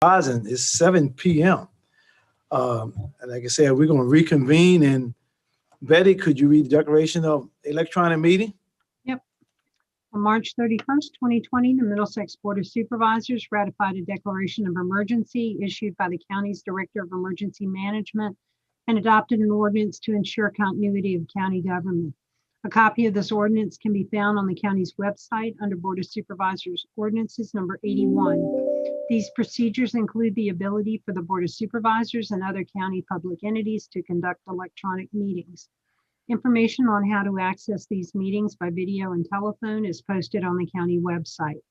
And it's 7 p.m. Like I said, we're going to reconvene. And Betty, could you read the declaration of electronic meeting? Yep. On March 31st, 2020, the Middlesex Board of Supervisors ratified a declaration of emergency issued by the county's Director of Emergency Management and adopted an ordinance to ensure continuity of county government. A copy of this ordinance can be found on the county's website under Board of Supervisors Ordinances number 81. These procedures include the ability for the Board of Supervisors and other county public entities to conduct electronic meetings. Information on how to access these meetings by video and telephone is posted on the county website.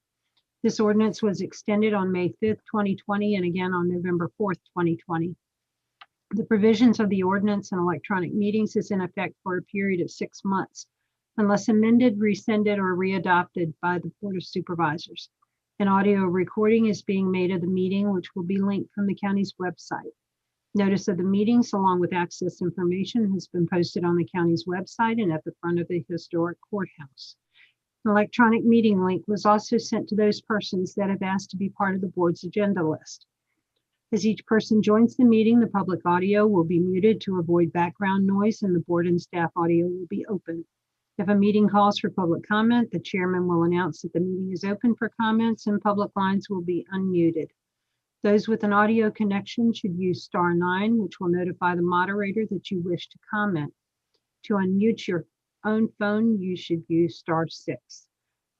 This ordinance was extended on May 5th, 2020, and again on November 4th, 2020. The provisions of the ordinance and electronic meetings is in effect for a period of 6 months, unless amended, rescinded, or readopted by the Board of Supervisors. An audio recording is being made of the meeting, which will be linked from the county's website. Notice of the meetings, along with access information, has been posted on the county's website and at the front of the historic courthouse. An electronic meeting link was also sent to those persons that have asked to be part of the board's agenda list. As each person joins the meeting, the public audio will be muted to avoid background noise, and the board and staff audio will be open. If a meeting calls for public comment, the chairman will announce that the meeting is open for comments and public lines will be unmuted. Those with an audio connection should use *9, which will notify the moderator that you wish to comment. To unmute your own phone, you should use *6.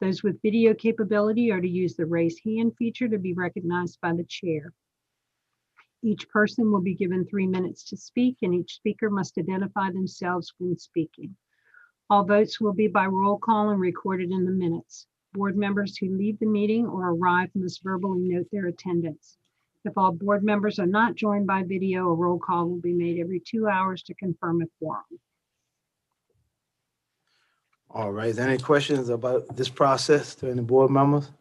Those with video capability are to use the raise hand feature to be recognized by the chair. Each person will be given 3 minutes to speak, and each speaker must identify themselves when speaking. All votes will be by roll call and recorded in the minutes. Board members who leave the meeting or arrive must verbally note their attendance. If all board members are not joined by video, a roll call will be made every 2 hours to confirm a quorum. All right. Any questions about this process to any board members?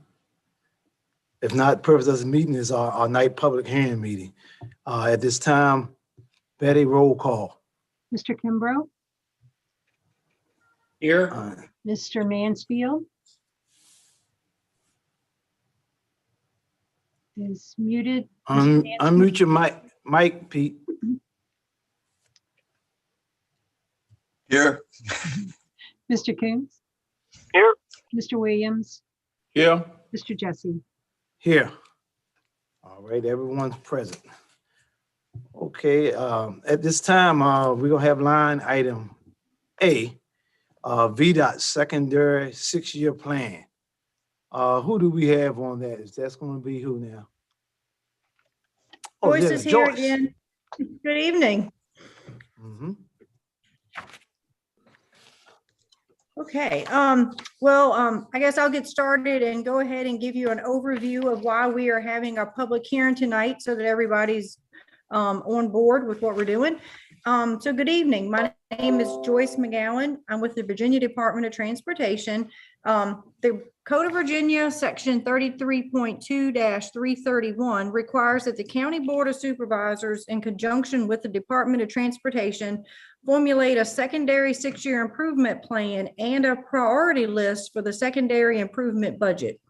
If not, the purpose of this meeting is our night public hearing meeting. At this time, Betty, roll call. Mr. Kimbrough? Here. Mr. Mansfield? Is muted. Unmute your mic, Pete. Here. Mr. Coons? Here. Mr. Williams? Here. Mr. Jesse? Here. All right, everyone's present. Okay, at this time, we're gonna have line item A, VDOT secondary 6-year plan. Who do we have on that? Is that's gonna be who now? Joyce there's is here Joyce. again. Good evening. Okay, I guess I'll get started and go ahead and give you an overview of why we are having our public hearing tonight so that everybody's on board with what we're doing. So good evening. My name is Joyce McGowan. I'm with the Virginia Department of Transportation. The Code of Virginia, section 33.2-331 requires that the County Board of Supervisors, in conjunction with the Department of Transportation, formulate a secondary 6-year improvement plan and a priority list for the secondary improvement budget.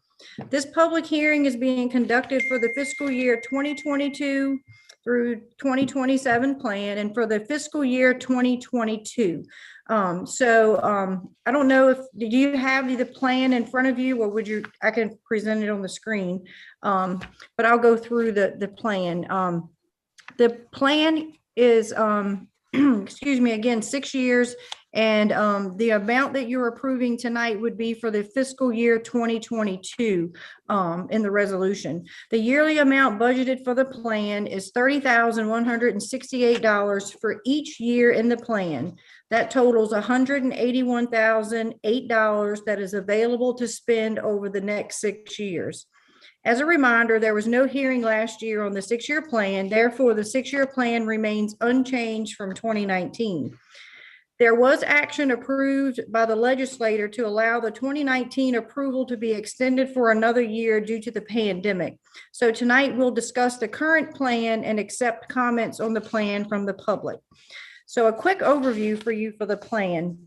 This public hearing is being conducted for the fiscal year 2022 through 2027 plan and for the fiscal year 2022. I don't know if, do you have the plan in front of you, or would you, I can present it on the screen, but I'll go through the plan. The plan is, excuse me, again, 6 years, and the amount that you're approving tonight would be for the fiscal year 2022 in the resolution. The yearly amount budgeted for the plan is $30,168 for each year in the plan. That totals $181,008 that is available to spend over the next 6 years. As a reminder, there was no hearing last year on the 6-year plan. Therefore, the 6-year plan remains unchanged from 2019. There was action approved by the legislator to allow the 2019 approval to be extended for another year due to the pandemic. So tonight we'll discuss the current plan and accept comments on the plan from the public. So a quick overview for you for the plan.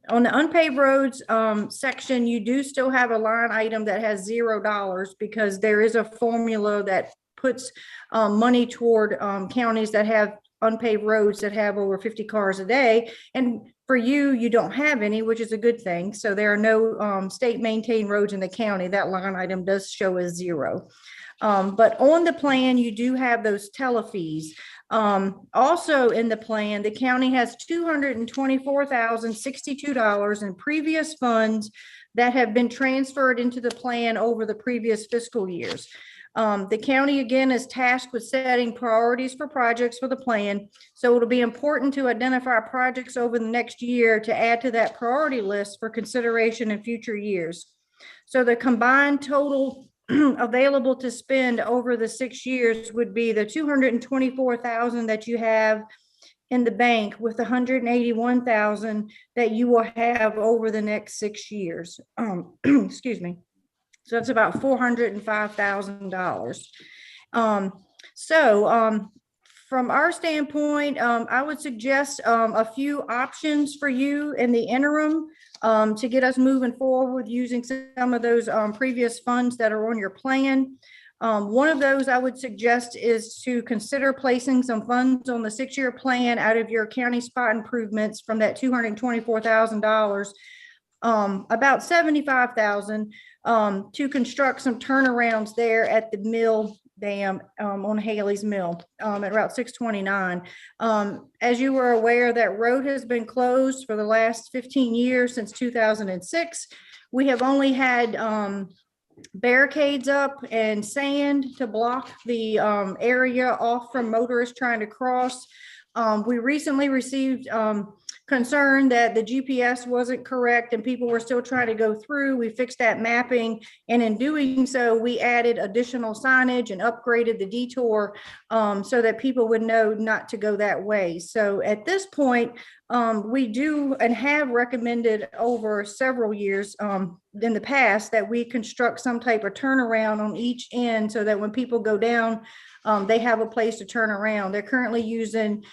On the unpaved roads section, you do still have a line item that has $0 because there is a formula that puts money toward counties that have unpaved roads that have over 50 cars a day. And for you, you don't have any, which is a good thing. So there are no state maintained roads in the county. That line item does show as 0. But on the plan, you do have those telefees. Also in the plan, the county has $224,062 in previous funds that have been transferred into the plan over the previous fiscal years. The county, again, is tasked with setting priorities for projects for the plan. So it'll be important to identify projects over the next year to add to that priority list for consideration in future years. So the combined total available to spend over the 6 years would be the $224,000 that you have in the bank with $181,000 that you will have over the next 6 years. Excuse me. So that's about $405,000. From our standpoint, I would suggest a few options for you in the interim to get us moving forward using some of those previous funds that are on your plan. One of those I would suggest is to consider placing some funds on the 6-year plan out of your county spot improvements from that $224,000. About $75,000 to construct some turnarounds there at the mill dam on Haley's Mill at Route 629. As you were aware, that road has been closed for the last 15 years since 2006. We have only had barricades up and sand to block the area off from motorists trying to cross. We recently received concern that the GPS wasn't correct and people were still trying to go through. We fixed that mapping, and in doing so, we added additional signage and upgraded the detour so that people would know not to go that way. So at this point, we do and have recommended over several years in the past that we construct some type of turnaround on each end so that when people go down, they have a place to turn around. They're currently using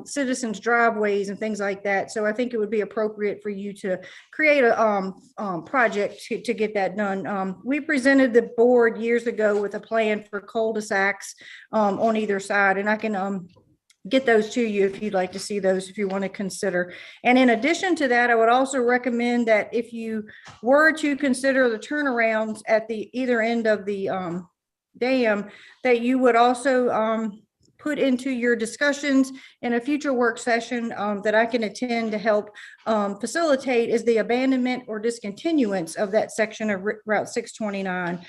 citizens' driveways and things like that. So I think it would be appropriate for you to create a project to get that done. We presented the board years ago with a plan for cul-de-sacs on either side, and I can get those to you if you'd like to see those, if you want to consider. And in addition to that, I would also recommend that if you were to consider the turnarounds at the either end of the dam, that you would also put into your discussions in a future work session that I can attend to help facilitate is the abandonment or discontinuance of that section of Route 629,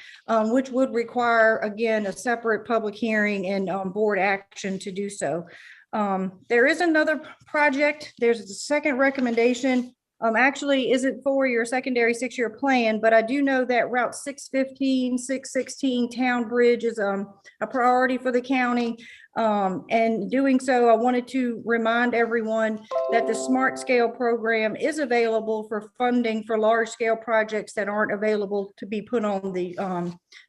which would require, again, a separate public hearing and board action to do so. There is another project. There's a second recommendation. Actually isn't for your secondary 6-year plan, but I do know that Route 615, 616 Town Bridge is a priority for the county. And doing so, I wanted to remind everyone that the Smart Scale program is available for funding for large scale projects that aren't available to be put on the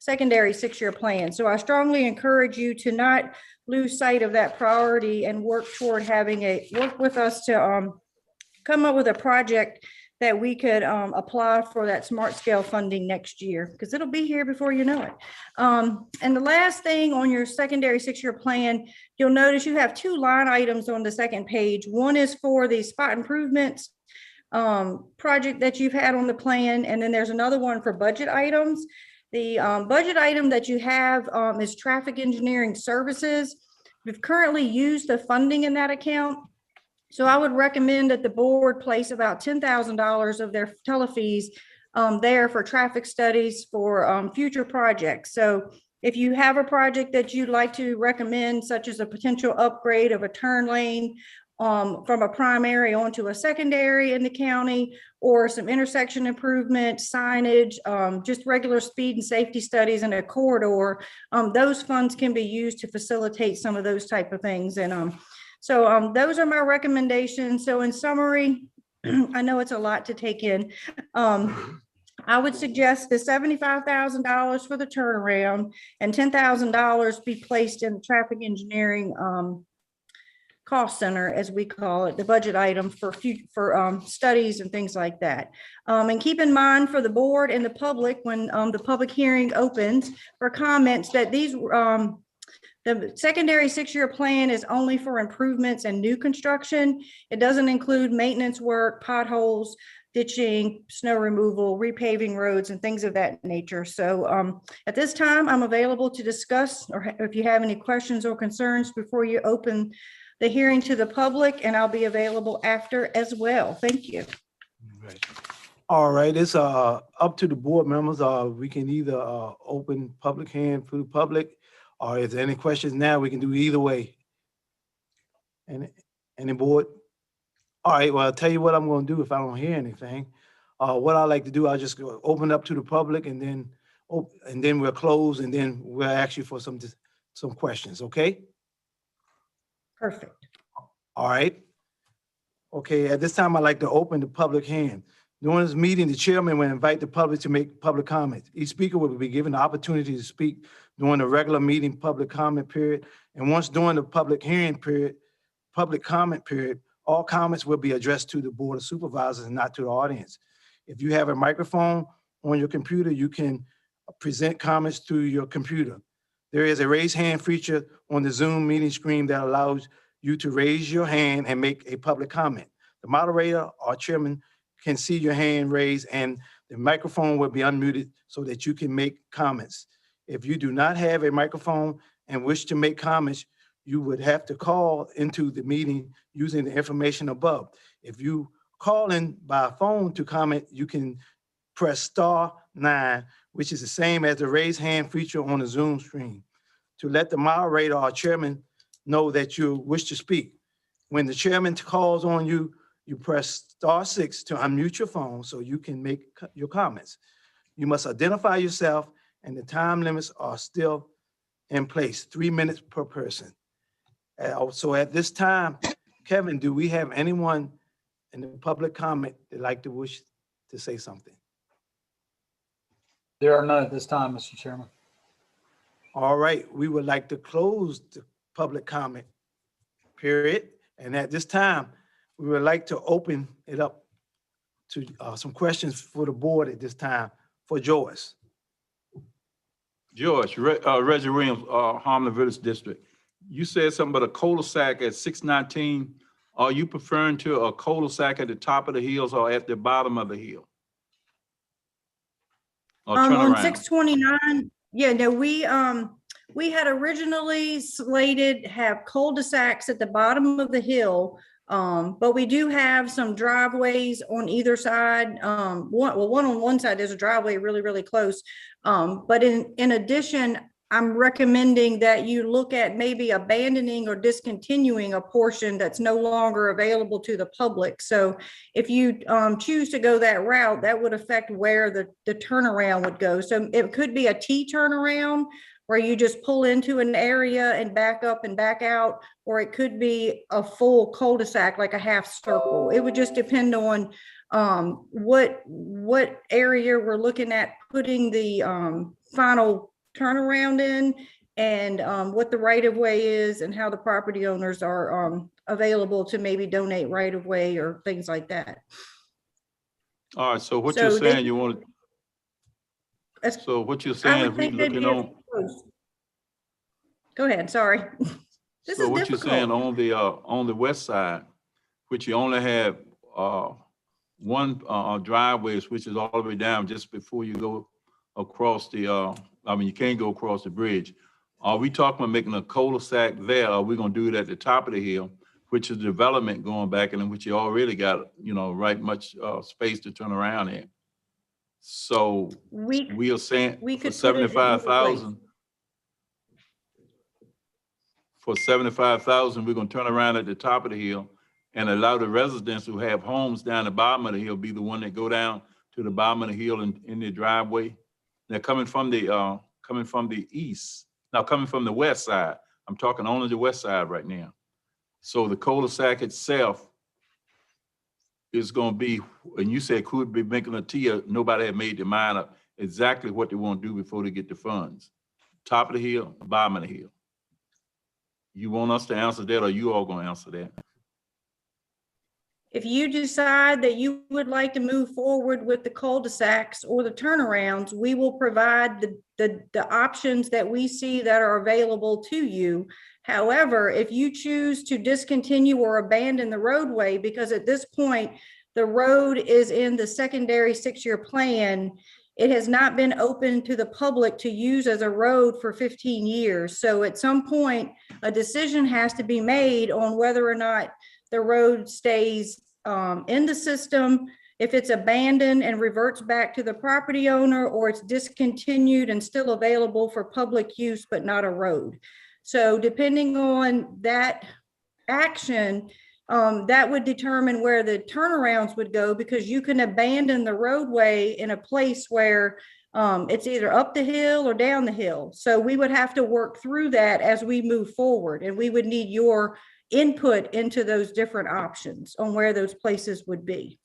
secondary 6-year plan. So I strongly encourage you to not lose sight of that priority and work toward work with us to come up with a project that we could apply for that Smart Scale funding next year, because it'll be here before you know it. And the last thing on your secondary 6-year plan, you'll notice you have 2 line items on the second page. One is for the spot improvements project that you've had on the plan, and then there's another one for budget items. The budget item that you have is traffic engineering services. We've currently used the funding in that account. So I would recommend that the board place about $10,000 of their telefees there for traffic studies for future projects. So if you have a project that you'd like to recommend, such as a potential upgrade of a turn lane from a primary onto a secondary in the county, or some intersection improvement, signage, just regular speed and safety studies in a corridor, those funds can be used to facilitate some of those type of things. And so those are my recommendations. So in summary, I know it's a lot to take in. I would suggest the $75,000 for the turnaround and $10,000 be placed in the traffic engineering cost center, as we call it, the budget item for studies and things like that. And keep in mind for the board and the public, when the public hearing opens for comments, that these the secondary 6-year plan is only for improvements and new construction. It doesn't include maintenance work, potholes, ditching, snow removal, repaving roads, and things of that nature. So at this time, I'm available to discuss, or if you have any questions or concerns before you open the hearing to the public, and I'll be available after as well. Thank you. Right. All right, it's up to the board members. We can either open public hearing for the public, or if there are any questions now, we can do either way. Any board? All right, well, I'll tell you what I'm going to do if I don't hear anything. What I like to do, I'll just go open up to the public, and then we'll close, and then we'll ask you for some questions, okay? Perfect. All right. Okay, at this time, I'd like to open the public hearing. During this meeting, the chairman will invite the public to make public comments. Each speaker will be given the opportunity to speak during the regular meeting public comment period. And once during the public hearing period, public comment period, all comments will be addressed to the Board of Supervisors and not to the audience. If you have a microphone on your computer, you can present comments through your computer. There is a raise hand feature on the Zoom meeting screen that allows you to raise your hand and make a public comment. The moderator or chairman can see your hand raised, and the microphone will be unmuted so that you can make comments. If you do not have a microphone and wish to make comments, you would have to call into the meeting using the information above. If you call in by phone to comment, you can press *9, which is the same as the raise hand feature on the Zoom screen, to let the moderator or chairman know that you wish to speak. When the chairman calls on you, you press *6 to unmute your phone so you can make your comments. You must identify yourself, and the time limits are still in place, 3 minutes per person. So at this time, Kevin, do we have anyone in the public comment that wish to say something? There are none at this time, Mr. Chairman. All right, we would like to close the public comment period. And at this time, we would like to open it up to some questions for the board at this time for Joyce. George, Reggie Williams, Harmon Village District. You said something about a cul-de-sac at 619. Are you preferring to a cul-de-sac at the top of the hills or at the bottom of the hill? Or turn On around? 629, yeah, no, we had originally slated have cul-de-sacs at the bottom of the hill, but we do have some driveways on either side. One on one side, there's a driveway really, really close. But in addition, I'm recommending that you look at maybe abandoning or discontinuing a portion that's no longer available to the public. So if you choose to go that route, that would affect where the turnaround would go. So it could be a T turnaround where you just pull into an area and back up and back out, or it could be a full cul-de-sac, like a half circle. It would just depend on what area we're looking at putting the final turnaround in, and what the right of way is, and how the property owners are available to maybe donate right of way or things like that. All right, so what So you're they- saying, you want to, so what you're I saying, would if we think they'd looking be on, close. Go ahead, sorry. This so is what you're saying difficult. on the west side, which you only have one driveways, which is all the way down just before you go across the, I mean, you can't go across the bridge. Are we talking about making a cul-de-sac there? Or are we gonna do it at the top of the hill, which is development going back, and in which you already got, right much space to turn around in? So we are saying we for could put it in either place. 75,000. For 75,000, we're gonna turn around at the top of the hill and allow the residents who have homes down the bottom of the hill be the one that go down to the bottom of the hill in the driveway. They're coming from the east, now coming from the west side. I'm talking only the west side right now. So the cul-de-sac itself is gonna be, and you said could be making a T, nobody had made their mind up exactly what they want to do before they get the funds. Top of the hill, bottom of the hill. You want us to answer that, or you all gonna answer that? If you decide that you would like to move forward with the cul-de-sacs or the turnarounds, we will provide the options that we see that are available to you. However, if you choose to discontinue or abandon the roadway, because at this point, the road is in the secondary 6-year plan, it has not been open to the public to use as a road for 15 years. So at some point, a decision has to be made on whether or not the road stays in the system, if it's abandoned and reverts back to the property owner, or it's discontinued and still available for public use, but not a road. So depending on that action, that would determine where the turnarounds would go, because you can abandon the roadway in a place where it's either up the hill or down the hill. So we would have to work through that as we move forward, and we would need your input into those different options on where those places would be.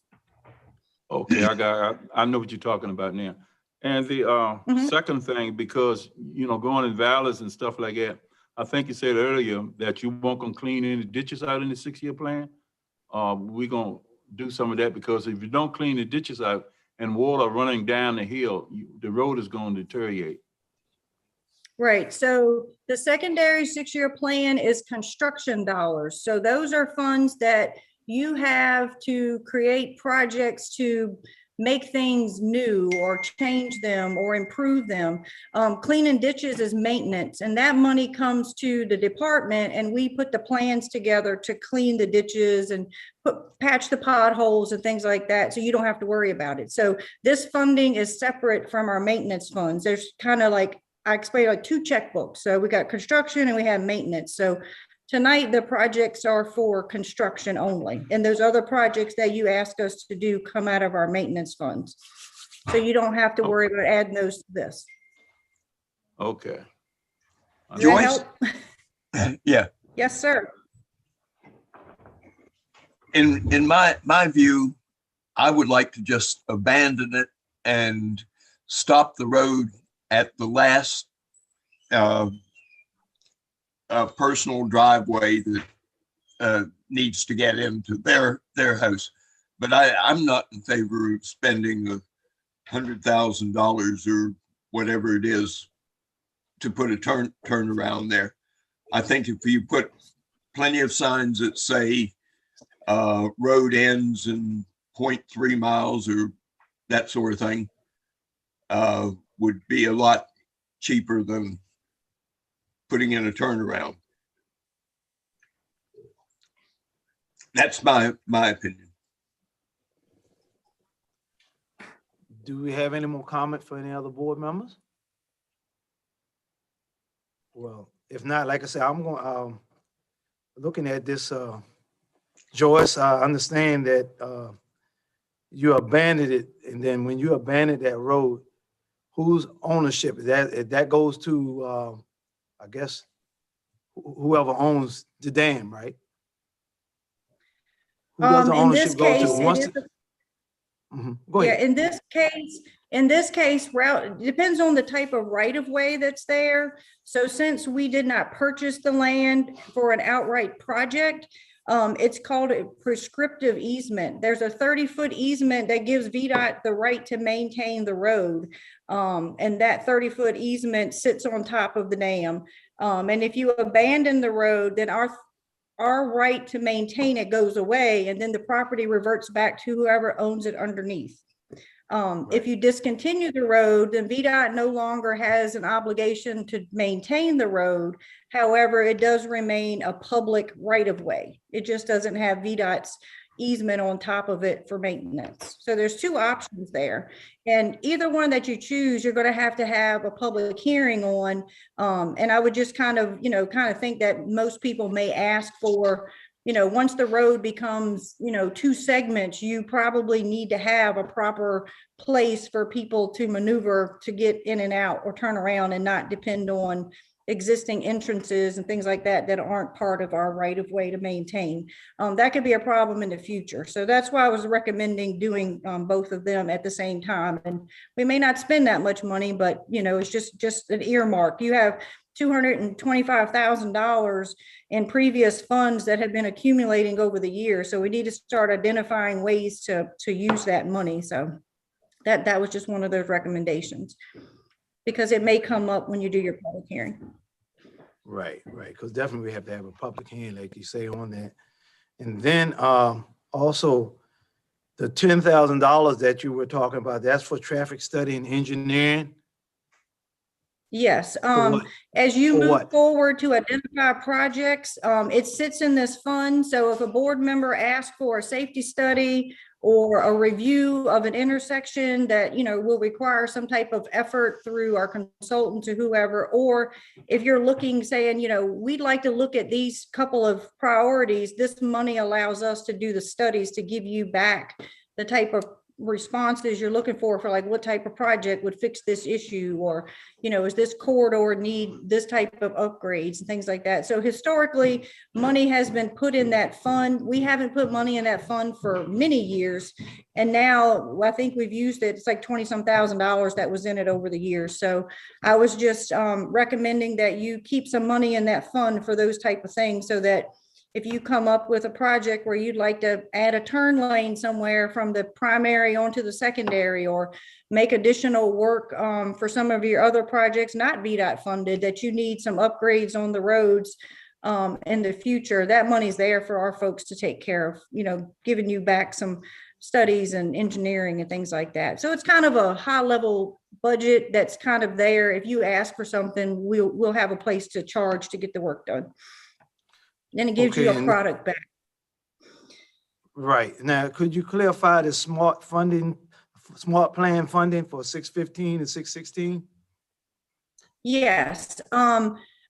Okay, I know what you're talking about now. And the second thing, because, you know, going in valleys and stuff like that, I think you said earlier that you won't gonna clean any ditches out in the 6-year plan. We're gonna do some of that, because if you don't clean the ditches out and water running down the hill, the road is gonna deteriorate. Right, so the secondary 6-year plan is construction dollars. So those are funds that you have to create projects to make things new or change them or improve them. Cleaning ditches is maintenance, and that money comes to the department, and we put the plans together to clean the ditches and patch the potholes and things like that, so you don't have to worry about it. So this funding is separate from our maintenance funds. There's kind of like, I explained, like 2 checkbooks. So we got construction and we have maintenance. So tonight, the projects are for construction only. And those other projects that you asked us to do come out of our maintenance funds. So you don't have to worry about adding those to this. Okay. Does that Joyce? help? Yeah, Yes, sir. in my view, I would like to just abandon it and stop the road at the last personal driveway that needs to get into their house. But I'm not in favor of spending $100,000 or whatever it is to put a turnaround there. I think if you put plenty of signs that say road ends in 0.3 miles or that sort of thing, would be a lot cheaper than putting in a turnaround. That's my opinion. Do we have any more comment for any other board members? Well, if not, like I said, I'm going, looking at this, Joyce, I understand that you abandoned it, and then when you abandoned that road, whose ownership is that? That goes to, I guess, whoever owns the dam, right? Who does the In this ownership go to? case, Once it is Go yeah, ahead. in this case, route, it depends on the type of right of way that's there. So since we did not purchase the land for an outright project, it's called a prescriptive easement. There's a 30-foot easement that gives VDOT the right to maintain the road. And that 30-foot easement sits on top of the dam. And if you abandon the road, then our right to maintain it goes away, and then the property reverts back to whoever owns it underneath. If you discontinue the road, then VDOT no longer has an obligation to maintain the road. However, it does remain a public right of way. It just doesn't have VDOT's easement on top of it for maintenance. So there's 2 options there. And either one that you choose, you're going to have a public hearing on. And I would just kind of think that most people may ask for, once the road becomes, 2 segments, you probably need to have a proper place for people to maneuver to get in and out or turn around and not depend on existing entrances and things like that that aren't part of our right of way to maintain. That could be a problem in the future. So that's why I was recommending doing both of them at the same time. And we may not spend that much money, but it's just an earmark. You have $225,000 in previous funds that had been accumulating over the years. So we need to start identifying ways to use that money. So that was just one of those recommendations, because it may come up when you do your public hearing. Right, because definitely we have to have a public hearing, like you say, on that. And then also the $10,000 that you were talking about, that's for traffic study and engineering? Yes, For what? as you For move what? forward to identify projects, it sits in this fund. So if a board member asks for a safety study or a review of an intersection that, will require some type of effort through our consultant to whoever, or if you're looking, saying, we'd like to look at these couple of priorities, this money allows us to do the studies to give you back the type of responses you're looking for like what type of project would fix this issue, or is this corridor need this type of upgrades and things like that. So historically, money has been put in that fund. We haven't put money in that fund for many years, and now I think we've used it. It's like 20-some thousand dollars that was in it over the years. So I was just recommending that you keep some money in that fund for those type of things, so that if you come up with a project where you'd like to add a turn lane somewhere from the primary onto the secondary, or make additional work for some of your other projects not VDOT funded, that you need some upgrades on the roads in the future, that money's there for our folks to take care of, giving you back some studies and engineering and things like that. So it's kind of a high level budget that's kind of there. If you ask for something, we'll have a place to charge to get the work done. Then it gives you a product back. Right. Now, could you clarify the smart plan funding for 615 and 616? Yes.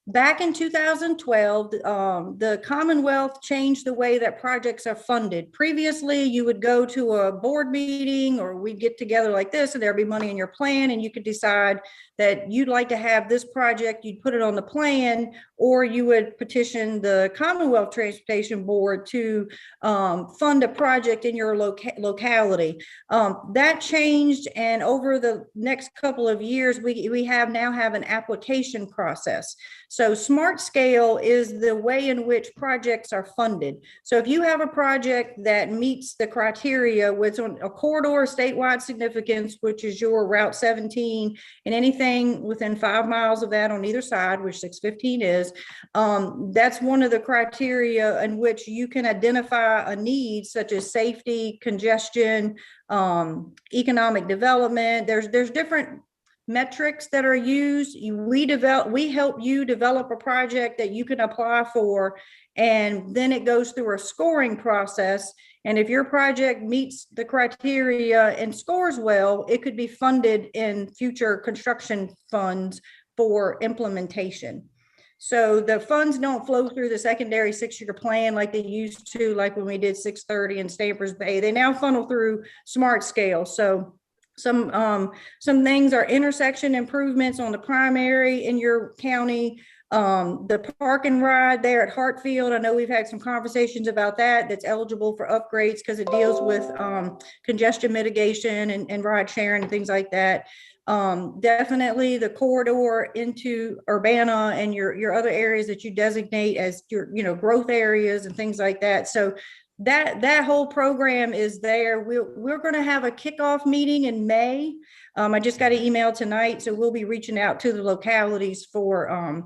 Back in 2012, the Commonwealth changed the way that projects are funded. Previously, you would go to a board meeting, or we'd get together like this, and there'd be money in your plan, and you could decide that you'd like to have this project, you'd put it on the plan, or you would petition the Commonwealth Transportation Board to fund a project in your locality. That changed, and over the next couple of years, we now have an application process. So Smart Scale is the way in which projects are funded. So if you have a project that meets the criteria with a corridor of statewide significance, which is your Route 17, and anything within 5 miles of that on either side, which 615 is, that's one of the criteria in which you can identify a need, such as safety, congestion, economic development. There's different metrics that are used. We help you develop a project that you can apply for, and then it goes through a scoring process. And if your project meets the criteria and scores well, it could be funded in future construction funds for implementation. So the funds don't flow through the secondary 6-year plan like they used to, like when we did 630 and Stampers Bay. They now funnel through Smart Scale. So some things are intersection improvements on the primary in your county. The park and ride there at Hartfield, I know we've had some conversations about that. That's eligible for upgrades because it deals with congestion mitigation and ride sharing and things like that. Definitely the corridor into Urbana and your other areas that you designate as your growth areas and things like that. So that whole program is there. We're going to have a kickoff meeting in May. I just got an email tonight, so we'll be reaching out to the localities for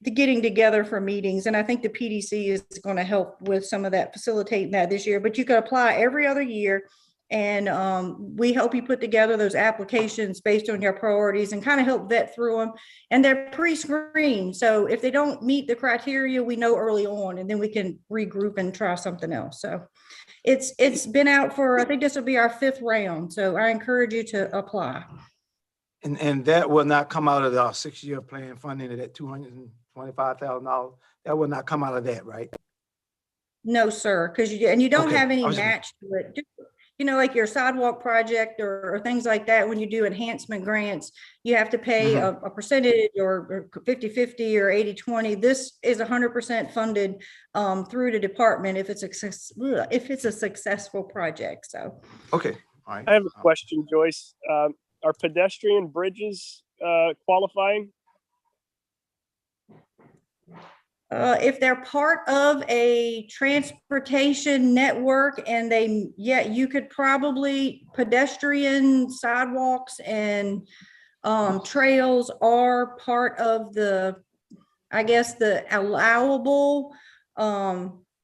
the getting together for meetings. And I think the PDC is going to help with some of that, facilitating that this year. But you can apply every other year, and we help you put together those applications based on your priorities and kind of help vet through them. And they're pre-screened. So if they don't meet the criteria, we know early on, and then we can regroup and try something else. So it's been out for, I think this will be our 5th round. So I encourage you to apply. And that will not come out of our 6-year plan funding of that $225,000. That will not come out of that, right? No, sir, because you don't Okay. have any match to it. Like your sidewalk project or things like that, when you do enhancement grants, you have to pay a percentage or 50-50 or 80-20. This is 100% funded through the department if it's a successful project. So, Okay, all right. I have a question, Joyce. Are pedestrian bridges qualifying? If they're part of a transportation network and yeah, you could probably pedestrian sidewalks and trails are part of I guess, the allowable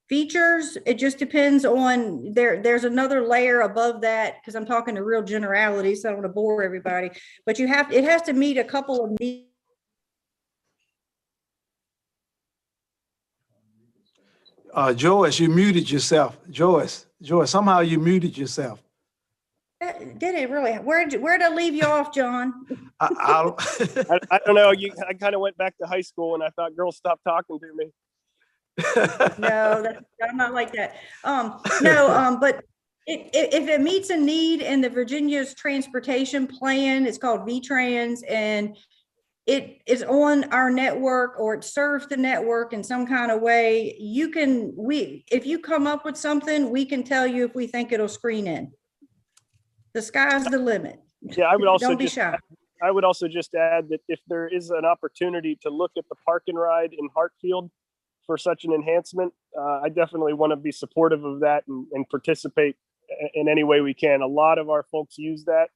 features. It just depends on there's another layer above that, because I'm talking to real generalities, so I don't want to bore everybody. But it has to meet a couple of needs. Joyce, you muted yourself. Joyce, somehow you muted yourself. Did it really? Where'd I leave you off, John? I I don't know. I kind of went back to high school and I thought girls stopped talking to me. No, I'm not like that. No, but if it meets a need in the Virginia's transportation plan, it's called VTrans, and it is on our network or it serves the network in some kind of way, if you come up with something, we can tell you if we think it'll screen in. The sky's the limit. Yeah, I would also Don't be shy. I would also just add that if there is an opportunity to look at the park and ride in Hartfield for such an enhancement, I definitely want to be supportive of that and participate in any way we can. A lot of our folks use that,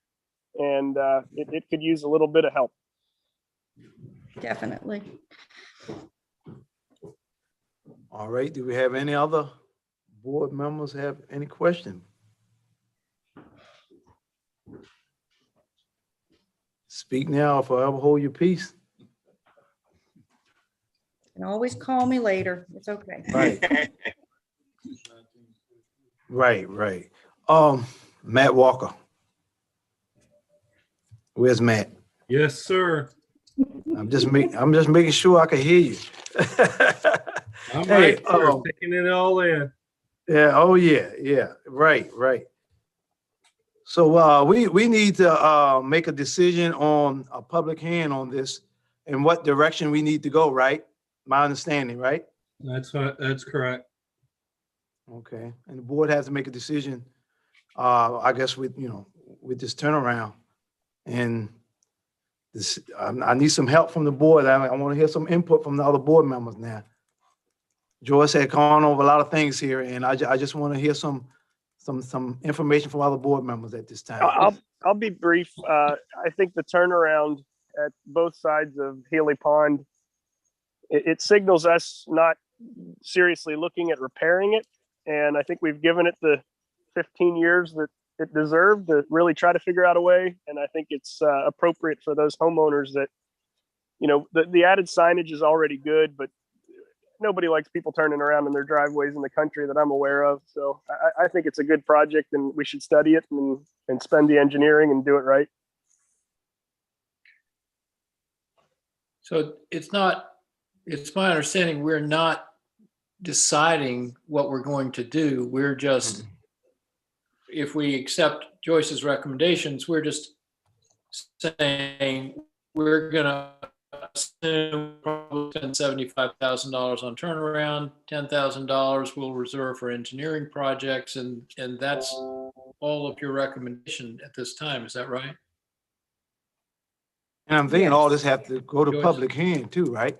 and it could use a little bit of help. Definitely. All right, do we have any other board members have any question? Speak now or forever hold your peace. And always call me later. It's okay. Right. Right. Matt Walker. Where's Matt? Yes, sir. I'm just making sure I can hear you. I'm Hey, right there, taking it all in. Yeah. Oh yeah. Right. So we need to make a decision on a public hearing on this and what direction we need to go, right? My understanding, right? That's correct. Okay. And the board has to make a decision, I guess with this turnaround. And this, I need some help from the board. I want to hear some input from the other board members now. Joyce had gone over a lot of things here, and I just want to hear some information from other board members at this time. I'll be brief. I think the turnaround at both sides of Healy Pond, it signals us not seriously looking at repairing it. And I think we've given it the 15 years that it deserved to really try to figure out a way. And I think it's appropriate for those homeowners that, the added signage is already good, but nobody likes people turning around in their driveways in the country that I'm aware of. So I think it's a good project and we should study it and spend the engineering and do it right. So it's my understanding we're not deciding what we're going to do. We're just, if we accept Joyce's recommendations, we're just saying we're going to assume probably spend $75,000 on turnaround, $10,000 we'll reserve for engineering projects, and that's all of your recommendation at this time. Is that right? And I'm thinking Yes. all this have to go to Joyce? public hearing too, right?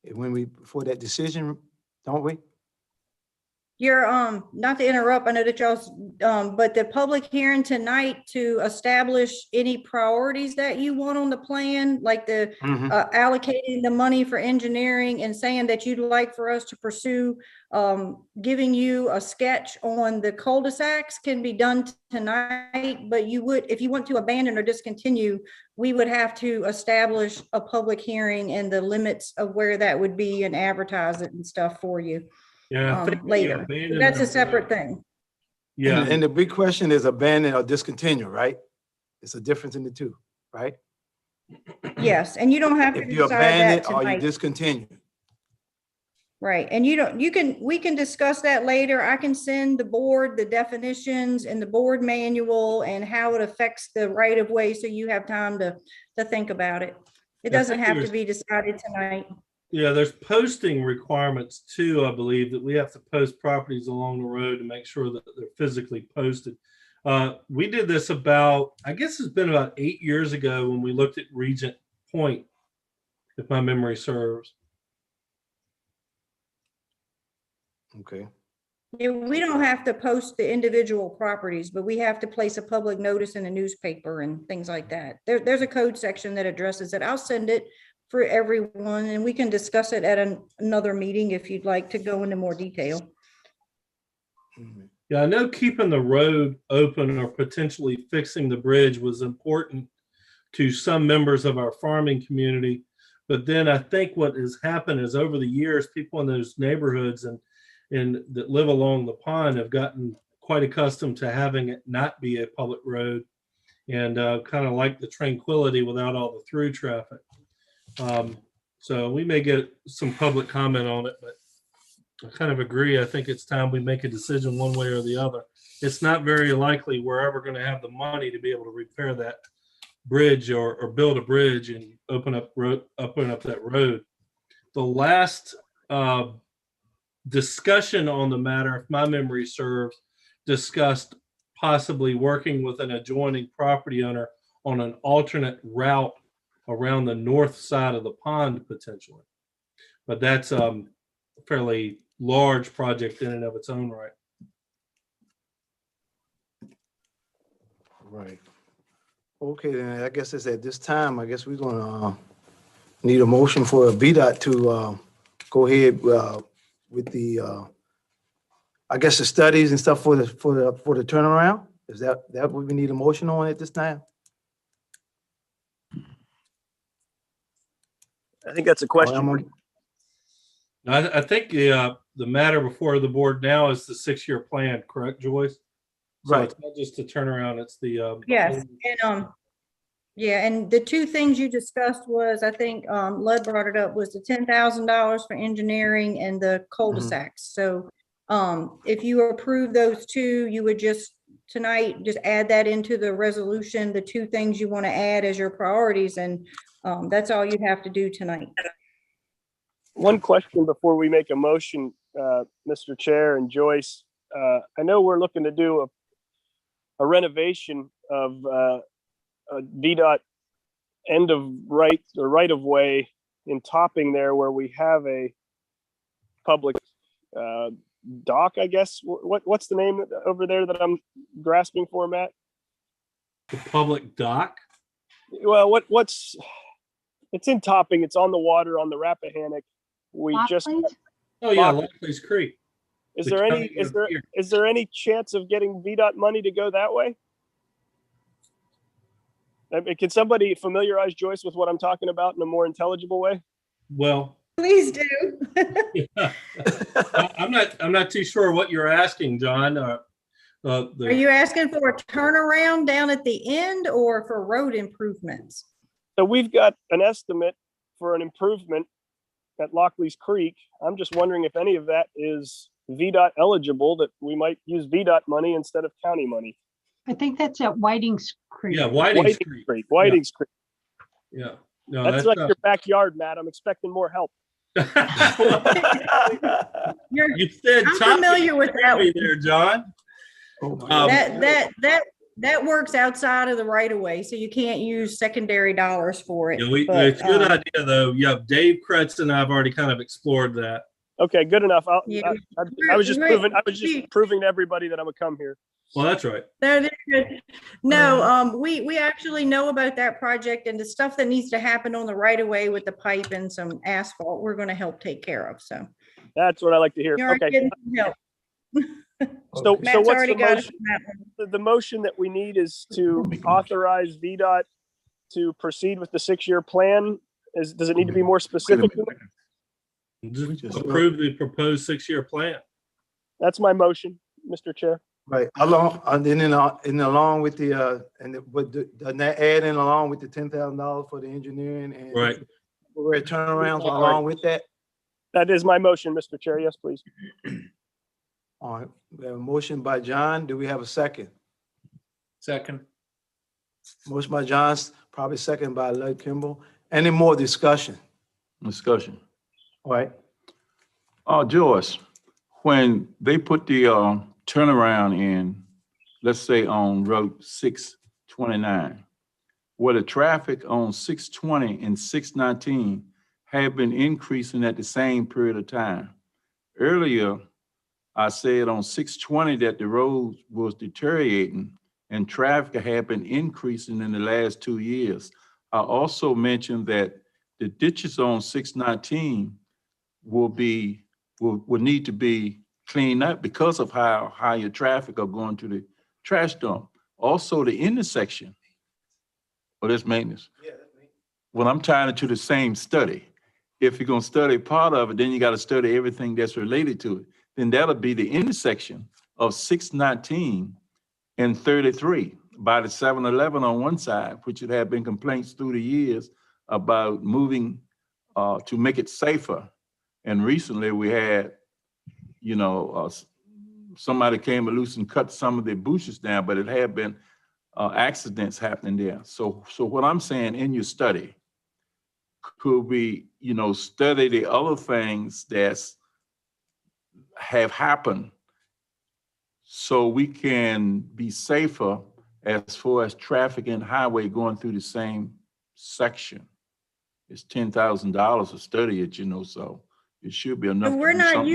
Before that decision, don't we? You're, not to interrupt, I know that y'all's, but the public hearing tonight to establish any priorities that you want on the plan, like the allocating the money for engineering and saying that you'd like for us to pursue, giving you a sketch on the cul-de-sacs can be done tonight, but if you want to abandon or discontinue, we would have to establish a public hearing and the limits of where that would be and advertise it and stuff for you. Yeah. Later. That's a separate thing. Yeah. And the big question is abandon or discontinue, right? It's a difference in the two, right? Yes, and you don't have to If you decide abandon that it or you tonight. discontinue. Right, and we can discuss that later. I can send the board the definitions and the board manual and how it affects the right of way, so you have time to think about it. It doesn't have to be decided tonight. Yeah, there's posting requirements too, I believe, that we have to post properties along the road to make sure that they're physically posted. We did this I guess it's been about 8 years ago when we looked at Regent Point, if my memory serves. Okay. Yeah, we don't have to post the individual properties, but we have to place a public notice in the newspaper and things like that. There's a code section that addresses it. I'll send it for everyone and we can discuss it at another meeting if you'd like to go into more detail. Mhm. Yeah, I know keeping the road open or potentially fixing the bridge was important to some members of our farming community. But then I think what has happened is over the years, people in those neighborhoods and that live along the pond have gotten quite accustomed to having it not be a public road and kind of like the tranquility without all the through traffic. So we may get some public comment on it, but I kind of agree. I think it's time we make a decision one way or the other. It's not very likely we're ever going to have the money to be able to repair that bridge or build a bridge and open up that road. The last discussion on the matter, if my memory serves, discussed possibly working with an adjoining property owner on an alternate route around the north side of the pond potentially. But that's a fairly large project in and of its own right. Right. Okay, then I guess it's at this time, I guess we're gonna need a motion for a VDOT to go ahead with the I guess the studies and stuff for the turnaround. Is that what we need a motion on at this time? I think that's a question. I think the matter before the board now is the 6-year plan, correct, Joyce? So Right. it's not just a turnaround, it's the Yes, and yeah, and the two things you discussed was, I think Lud brought it up, was the $10,000 for engineering and the cul-de-sacs. So if you approve those two, you would just tonight just add that into the resolution, the two things you want to add as your priorities, and that's all you have to do tonight. One question before we make a motion, Mr. Chair and Joyce. I know we're looking to do a renovation of a VDOT end of right of way in Topping there where we have a public dock, I guess. What's the name over there that I'm grasping for, Matt? the public dock. Well, it's in Topping. It's on the water on the Rappahannock. We just, Lockleys? Oh yeah, Lock- Lockley's Creek. is The there any, county is of there, here. is there any chance of getting VDOT money to go that way? I mean, can somebody familiarize Joyce with what I'm talking about in a more intelligible way? Well, Please do. I'm not too sure what you're asking, John. Are you asking for a turnaround down at the end or for road improvements? So we've got an estimate for an improvement at Lockley's Creek. I'm just wondering if any of that is VDOT eligible, that we might use VDOT money instead of county money. I think that's at Whiting's Creek. Yeah, Whiting's Creek. Whiting's Creek. Yeah. No, That's that's like not. your backyard, Matt. I'm expecting more help. You said I'm Topping familiar with that County one. there, John. Oh, my That works outside of the right of way, so you can't use secondary dollars for it. Yeah, but, it's a good idea though. Yeah, Dave Kretz and I've already kind of explored that. Okay, good enough. Yeah. I was just Right. proving to everybody that I'm gonna come here. Well, that's right. No, that's good. No, we actually know about that project, and the stuff that needs to happen on the right of way with the pipe and some asphalt, we're gonna help take care of, so. That's what I like to hear. You're already Okay. getting some help. So Matt's what's already the got us motion? on that one. The motion that we need is to authorize VDOT to proceed with the 6-year plan. Does it need to be more specific? than that? Just approve the proposed 6-year plan. That's my motion, Mr. Chair. Right, along, and then along with the, doesn't that add in along with the $10,000 for the engineering and Right. for turnarounds along with that? That is my motion, Mr. Chair. Yes, please. All right, we have a motion by John. Do we have a second? Second. Motion by John, probably second by Lud Kimball. Any more discussion? Discussion. All right, Joyce, when they put the turnaround in, let's say on Road 629, where the traffic on 620 and 619 have been increasing at the same period of time. Earlier, I said on 620 that the road was deteriorating and traffic had been increasing in the last 2 years. I also mentioned that the ditches on 619 will need to be cleaned up because of how higher traffic are going to the trash dump. Also, the intersection, well, that's maintenance. Well, I'm tying it to the same study. If you're gonna study part of it, then you gotta study everything that's related to it. Then that'll be the intersection of 619 and 33 by the 7-Eleven on one side, which had had been complaints through the years about moving to make it safer. And recently we had, somebody came loose and cut some of the bushes down, but it had been accidents happening there. So what I'm saying, in your study, could we, study the other things that's have happened so we can be safer as far as traffic and highway going through the same section? It's $10,000 to study it, so it should be enough. But we're not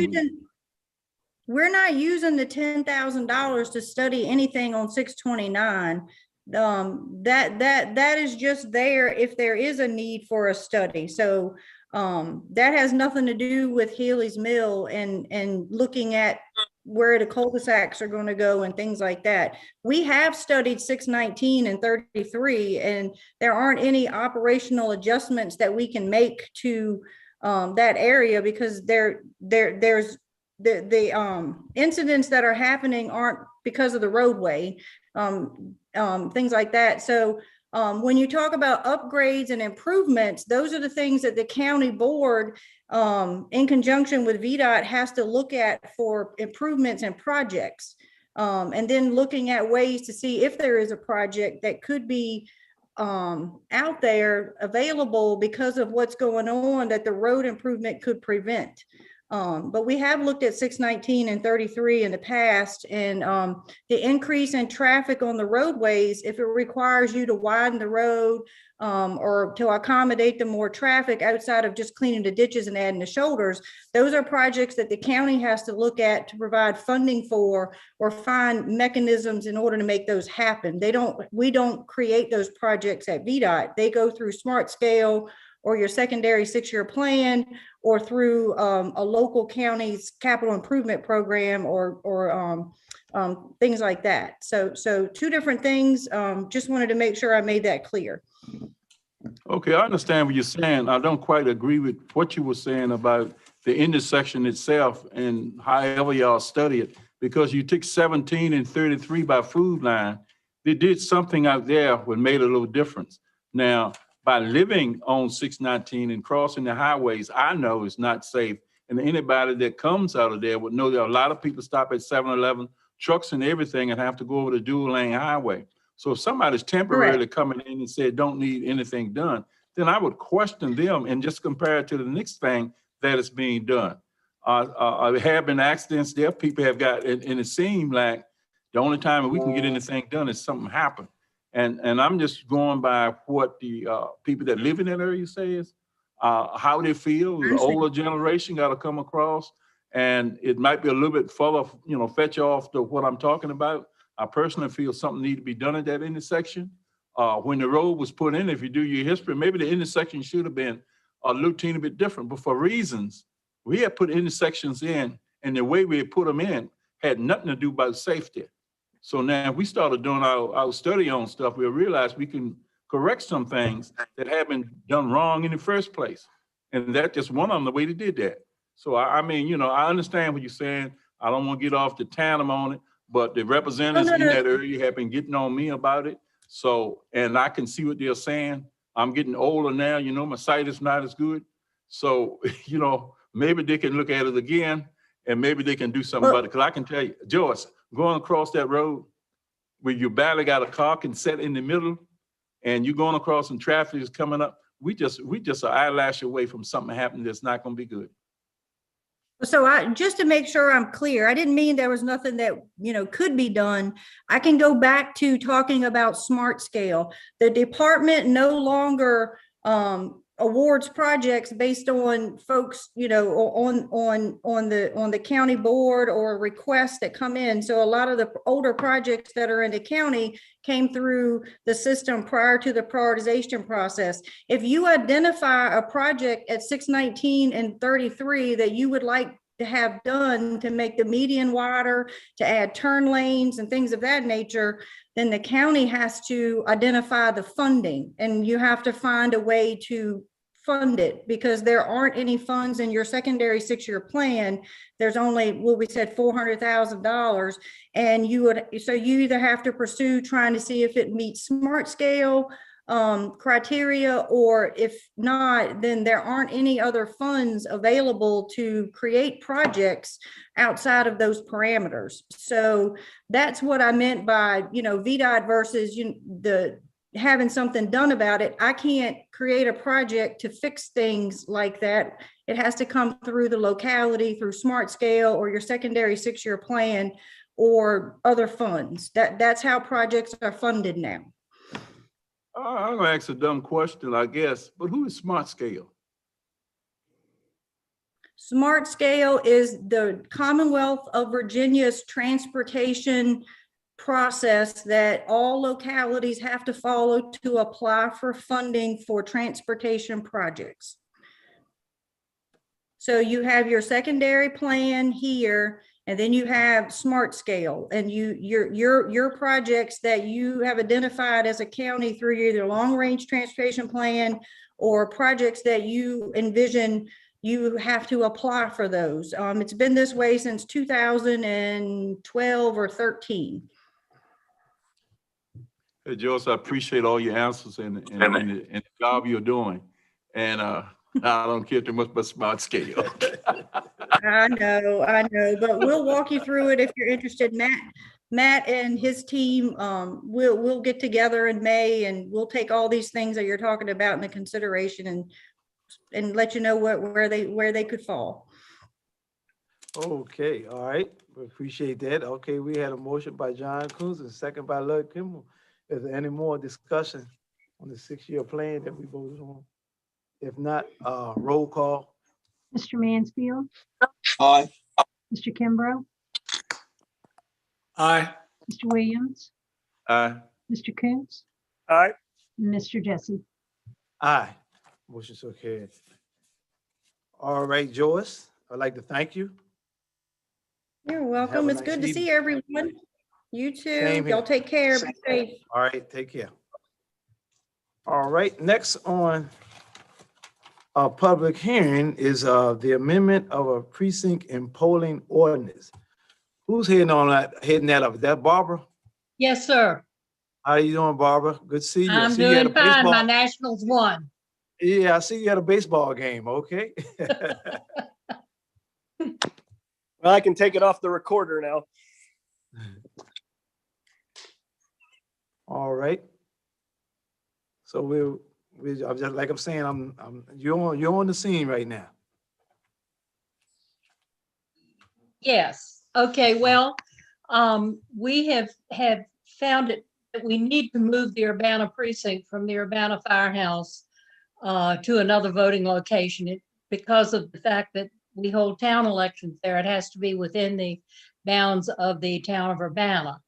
using the $10,000 to study anything on 629. That is just there if there is a need for a study. So that has nothing to do with Healy's Mill and looking at where the cul-de-sacs are going to go and things like that. We have studied 619 and 33, and there aren't any operational adjustments that we can make to that area because there's the incidents that are happening aren't because of the roadway, things like that. So when you talk about upgrades and improvements, those are the things that the county board, in conjunction with VDOT, has to look at for improvements and projects. And then looking at ways to see if there is a project that could be out there available because of what's going on that the road improvement could prevent. But we have looked at 619 and 33 in the past, and the increase in traffic on the roadways, if it requires you to widen the road or to accommodate the more traffic outside of just cleaning the ditches and adding the shoulders, those are projects that the county has to look at to provide funding for or find mechanisms in order to make those happen. We don't create those projects at VDOT. They go through Smart Scale or your secondary 6-year plan, or through a local county's capital improvement program, or things like that. So 2 different things. Just wanted to make sure I made that clear. Okay, I understand what you're saying. I don't quite agree with what you were saying about the intersection itself and however y'all study it, because you took 17 and 33 by Food Line. They did something out there that made a little difference. Now, by living on 619 and crossing the highways, I know it's not safe. And anybody that comes out of there would know that a lot of people stop at 7-Eleven, trucks and everything, and have to go over the dual lane highway. So if somebody's temporarily coming in and said, don't need anything done, then I would question them and just compare it to the next thing that is being done. There have been accidents there, people have got, and it seemed like the only time that we can get anything done is something happened. And I'm just going by what the people that live in that area says, how they feel. The older generation got to come across, and it might be a little bit further, fetch off to what I'm talking about. I personally feel something needs to be done at that intersection. When the road was put in, if you do your history, maybe the intersection should have been a little teeny bit different, but for reasons, we had put intersections in, and the way we had put them in had nothing to do about safety. So now if we started doing our study on stuff, we'll realize we can correct some things that have been done wrong in the first place. And that's just one of them, the way they did that. So I mean, I understand what you're saying. I don't want to get off the tandem on it, but the representatives in that area have been getting on me about it. So, and I can see what they're saying. I'm getting older now, my sight is not as good. So, maybe they can look at it again, and maybe they can do something about it. Because I can tell you, Joyce, going across that road where you barely got a car can set in the middle, and you're going across and traffic is coming up, we just an eyelash away from something happening that's not going to be good. So just to make sure I'm clear, I didn't mean there was nothing that, could be done. I can go back to talking about Smart Scale. The department no longer awards projects based on folks, you know, on the county board or requests that come in. So a lot of the older projects that are in the county came through the system prior to the prioritization process. If you identify a project at 619 and 33 that you would like to have done to make the median wider, to add turn lanes and things of that nature, then the county has to identify the funding, and you have to find a way to fund it, because there aren't any funds in your secondary 6-year plan. There's only, what we said, $400,000. And you either have to pursue trying to see if it meets SMART scale criteria, or if not, then there aren't any other funds available to create projects outside of those parameters. So that's what I meant by, you know, VDOT versus having something done about it. I can't create a project to fix things like that. It has to come through the locality, through SMART scale or your secondary 6-year plan or other funds. That's how projects are funded now. I'm gonna ask a dumb question, I guess, but who is Smart Scale? SMART scale is the Commonwealth of Virginia's transportation process that all localities have to follow to apply for funding for transportation projects. So you have your secondary plan here, and then you have SMART scale, and your projects that you have identified as a county through either long range transportation plan or projects that you envision, you have to apply for those. It's been this way since 2012 or 13. Hey, Joyce, I appreciate all your answers and the job you're doing. And I don't care too much about Smart Scale. I know, but we'll walk you through it if you're interested. Matt and his team, we'll get together in May, and we'll take all these things that you're talking about into consideration and let you know where they could fall. Okay, all right, we appreciate that. Okay, we had a motion by John Coons and second by Lloyd Kimball. Is there any more discussion on the 6-year plan that we voted on? If not, roll call. Mr. Mansfield, Aye. Mr. Kimbrough, Aye. Mr. Williams, Aye. Mr. Coons, All right. and Mr. Jesse. Aye. Motion so carried. All right, Joyce, I'd like to thank you. You're Have welcome. a It's nice good to evening. see everyone. You too. Same here. Y'all take care. Be safe. All right, take care. All right, next on our public hearing is the amendment of a precinct and polling ordinance. Who's heading that up? Is that Barbara? Yes, sir. How you doing, Barbara? Good to see you. I I'm see you at doing a fine. My baseball- Nationals won. Yeah, I see you at a baseball game, okay? Well, I can take it off the recorder now. All right. So I'm just like I'm saying, you're on the scene right now. Yes. Okay. Well, we have found it that we need to move the Urbana precinct from the Urbana firehouse to another voting location because of the fact that we hold town elections there. It has to be within the bounds of the town of Urbana.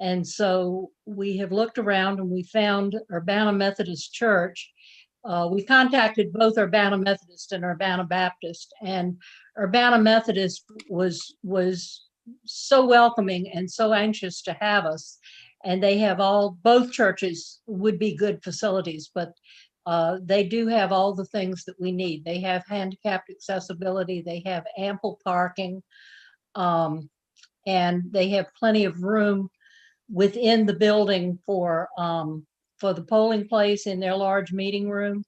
And so we have looked around and we found Urbana Methodist Church. We contacted both Urbana Methodist and Urbana Baptist, and Urbana Methodist was so welcoming and so anxious to have us. And they have both churches would be good facilities, but they do have all the things that we need. They have handicapped accessibility, they have ample parking, and they have plenty of room within the building for the polling place in their large meeting room.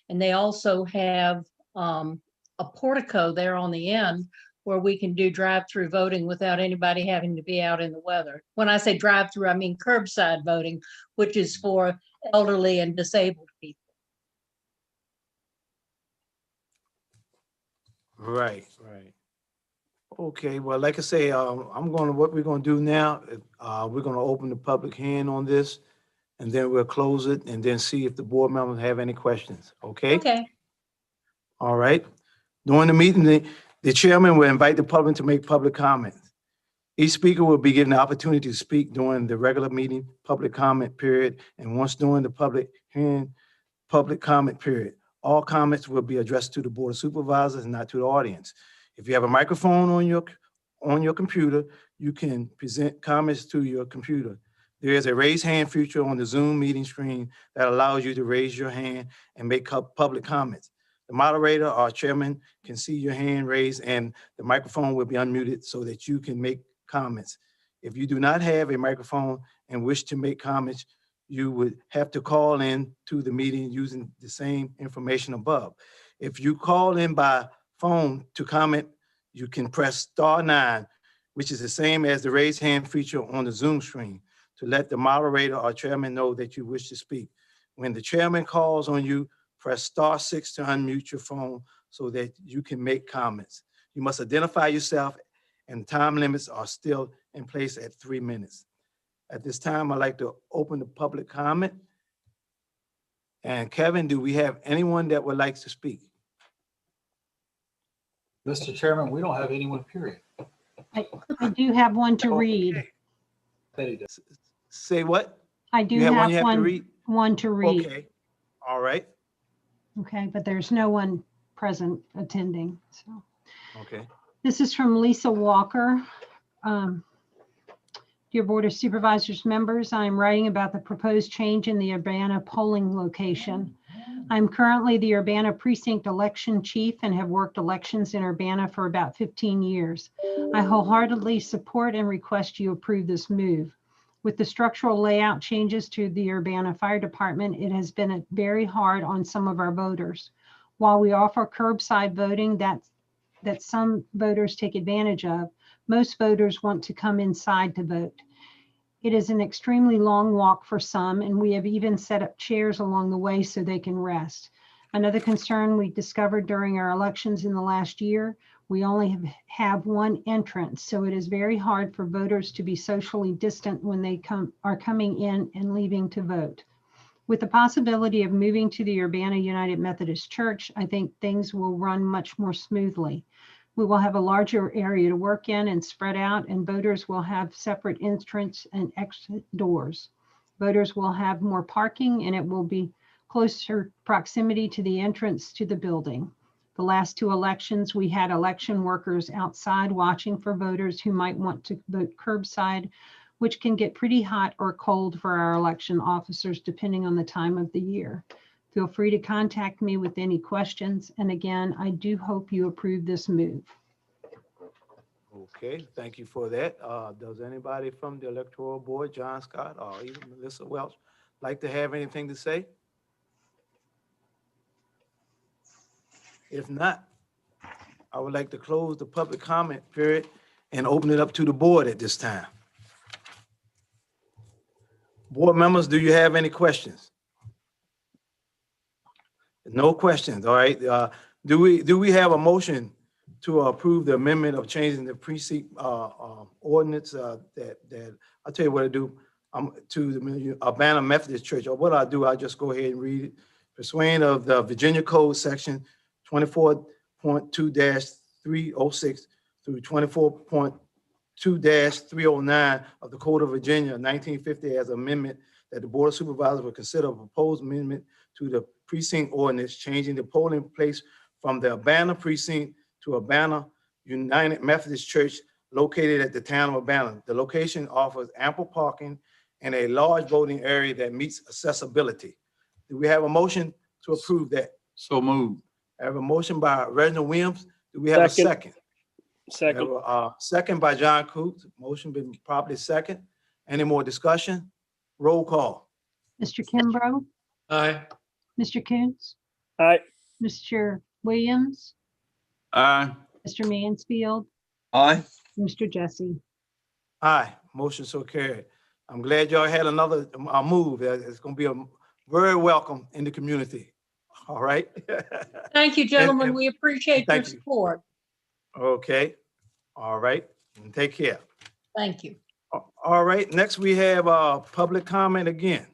And they also have a portico there on the end where we can do drive-through voting without anybody having to be out in the weather. When I say drive-through, I mean curbside voting, which is for elderly and disabled people. Right. Okay, well, like I say, what we're gonna do now, we're gonna open the public hearing on this, and then we'll close it and then see if the board members have any questions, okay? Okay, All right. During the meeting, the chairman will invite the public to make public comments. Each speaker will be given the opportunity to speak during the regular meeting, public comment period, and once during the public hearing, public comment period. All comments will be addressed to the Board of Supervisors and not to the audience. If you have a microphone on your computer, you can present comments to your computer. There is a raise hand feature on the Zoom meeting screen that allows you to raise your hand and make public comments. The moderator or chairman can see your hand raised and the microphone will be unmuted so that you can make comments. If you do not have a microphone and wish to make comments, you would have to call in to the meeting using the same information above. If you call in by phone to comment, you can press *9, which is the same as the raise hand feature on the Zoom screen, to let the moderator or chairman know that you wish to speak. When the chairman calls on you, press *6 to unmute your phone so that you can make comments. You must identify yourself, and time limits are still in place at 3 minutes. At this time, I'd like to open the public comment. And Kevin, do we have anyone that would like to speak? Mr. Chairman, we don't have anyone, period. I do have one to read. Okay. Betty does. Say what? I do You have one have you have to read? one to read. Okay, all right, Okay, but there's no one present attending, so. okay. This is from Lisa Walker. Dear Board of Supervisors members, I am writing about the proposed change in the Urbana polling location. I'm currently the Urbana Precinct Election Chief and have worked elections in Urbana for about 15 years. I wholeheartedly support and request you approve this move. With the structural layout changes to the Urbana Fire Department, it has been very hard on some of our voters. While we offer curbside voting that some voters take advantage of, most voters want to come inside to vote. It is an extremely long walk for some, and we have even set up chairs along the way so they can rest. Another concern we discovered during our elections in the last year, we only have one entrance, so it is very hard for voters to be socially distant when they are coming in and leaving to vote. With the possibility of moving to the Urbana United Methodist Church, I think things will run much more smoothly. We will have a larger area to work in and spread out, and voters will have separate entrance and exit doors. Voters will have more parking, and it will be closer proximity to the entrance to the building. The last two elections, we had election workers outside watching for voters who might want to vote curbside, which can get pretty hot or cold for our election officers depending on the time of the year. Feel free to contact me with any questions. And again, I do hope you approve this move. Okay, thank you for that. Does anybody from the Electoral Board, John Scott or even Melissa Welch, like to have anything to say? If not, I would like to close the public comment period and open it up to the board at this time. Board members, do you have any questions? No questions, all right. Do we have a motion to approve the amendment of changing the precinct ordinance that I'll tell you what I do to the Urbana Methodist Church, or what I do, I'll just go ahead and read it. Pursuant of the Virginia Code Section 24.2-306 through 24.2-309 of the Code of Virginia 1950 as amendment that the Board of Supervisors will consider a proposed amendment to the precinct ordinance, changing the polling place from the Urbana precinct to Urbana United Methodist Church located at the town of Urbana. The location offers ample parking and a large voting area that meets accessibility. Do we have a motion to approve that? So moved. I have a motion by Reginald Williams. Do we have a second? Second. We have a second by John Coots. Motion been properly second. Any more discussion? Roll call. Mr. Kimbrough, Aye. Mr. Coons, Aye. Mr. Williams, Aye. Mr. Mansfield, Aye. Mr. Jesse. Aye, motion so carried. I'm glad y'all had another move. It's gonna be a very welcome in the community. All right? Thank you, gentlemen. and- We appreciate your thank you. support. Okay, all right, and take care. Thank you. All right, next we have public comment again.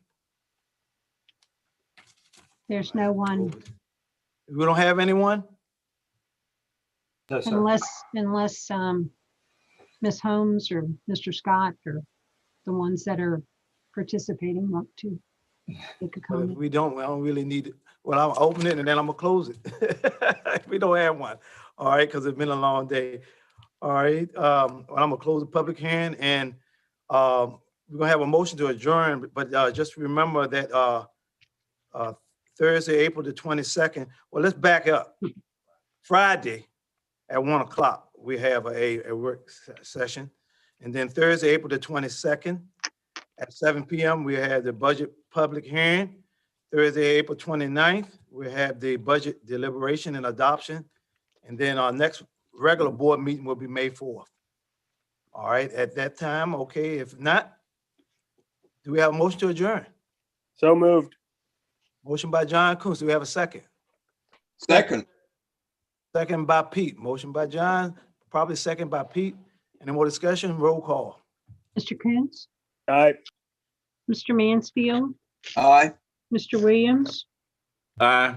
There's no one. We don't have anyone? No, sir. Unless Ms. Holmes or Mr. Scott or the ones that are participating want to make a But if comment. we don't really need it. Well, I'll open it and then I'm gonna close it. We don't have one. All right, because it's been a long day. All right, well, I'm gonna close the public hearing and we're gonna have a motion to adjourn, but just remember that Thursday, April the 22nd, well, let's back up. Friday at 1 o'clock, we have a work session. And then Thursday, April the 22nd at 7 p.m., we have the budget public hearing. Thursday, April 29th, we have the budget deliberation and adoption. And then our next regular board meeting will be May 4th. All right, at that time, okay, if not, do we have a motion to adjourn? So moved. Motion by John Coons, do we have a second? Second, Second by Pete, motion by John, probably second by Pete. Any more discussion? Roll call. Mr. Coons, All right. Mr. Mansfield, aye. Mr. Williams, Aye.